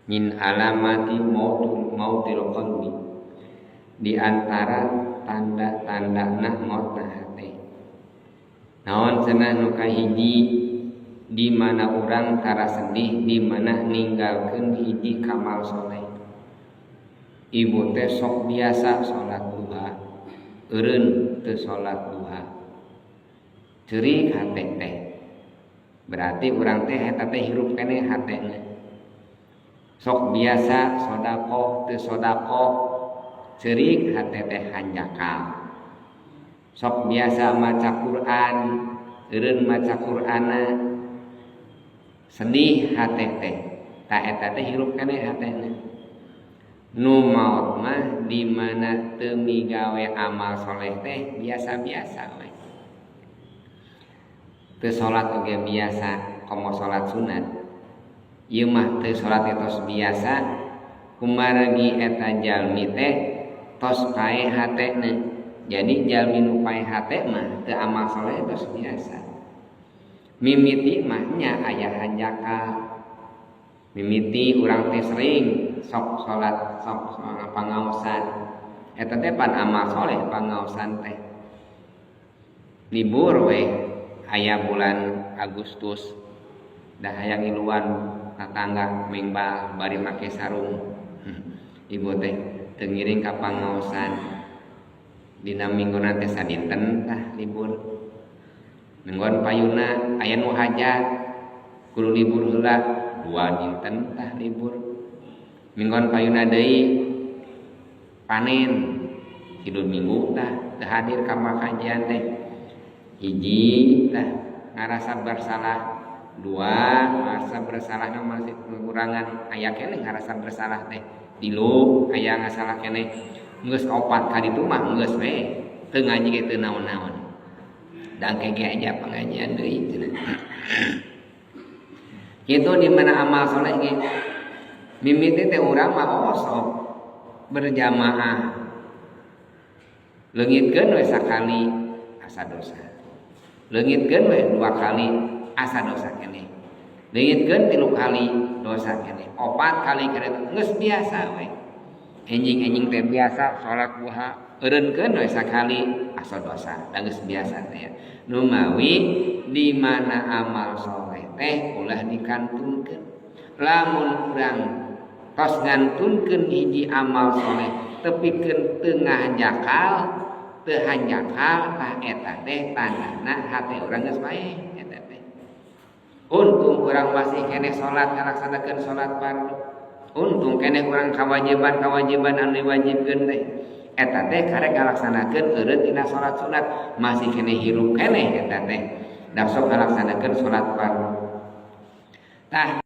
min alamati mautil qalbi, di antara tanda-tandana mautna hate. Naon cenah nu kahiji, di mana urang tara sedih, di mana ninggalkeun hiji kamal soleh. Ibu teh sok biasa salat duha, eureun teu salat duha. Ceurik hate teh. Berarti urang teh eta teh hirup keneh hatena. Sok biasa sedekah teu sedekah, ceurik hate teh hanjakal. Sok biasa maca Quran, eureun maca Qur'ana, sedih hate teh. Ta eta teh hirup keneh hatena. Nu maot mah di mana teu migawe amal soleh teh biasa-biasa we. Teu salat oge biasa, komo salat sunat. Ieu mah teu salat tos biasa, kumargi eta jalmi teh tos pae hatena. Jadi jalmi nu pae hate mah teu amal soleh tos biasa. Mimiti mah nya aya hanjakal. Mimiti urang teh sering sok salat, sok pangaosan. Eta teh pan amal soleh pangaosan teh. Libur we aya bulan Agustus, dah hayang iluan tatangga mengbal bari make sarung. Ibu teh teu ngiring ka pangaosan. Dina mingguna teh sadinten tah libur. Minggon payuna aya nu hajat, kudu libur heula 2 dinten tah libur. Minggon payuna deui panen, hidup minggu tah teu hadir ka kajian teh. Hiji tah ngarasa bersalah, 2 ngarasa bersalah masih kekurangan, aya keneh ngarasa bersalah teh. 3 aya ngasalah keneh. Geus 4 kali itu mah geus we teu ngaji ge teu naon-naon. Dangke ge aja pengajian deui cenah. Kitu di mana amal soleh ge. Mimiti teh urang mah sok berjamaah. Leungitkeun we sakali asa dosa. Leungitkeun we 2 kali asa dosa keneh. Leungitkeun 3 kali dosa keneh. 4 kali keneh geus biasa we. Enjing-enjing teh biasa salat duha, eureunkeun we sakali asa dosa, da geus biasa teh. Nu mawi di mana amal soleh teh ulah dikantunkeun. Lamun urang tos ngantunkeun hiji amal soleh, tepikeun teu ngajakal, teu hanjakal, tah eta teh tandana hate urang geus bae eta teh. Untung urang masih keneh salat ngalaksanakeun salat fardu. Untung keneh urang kawajiban anu diwajibkeun teh. Eta teh karek ngalaksanakeun eureun tina salat sunat, masih keneh hirup keneh eta teh. Da sok ngalaksanakeun salat fardu. Tah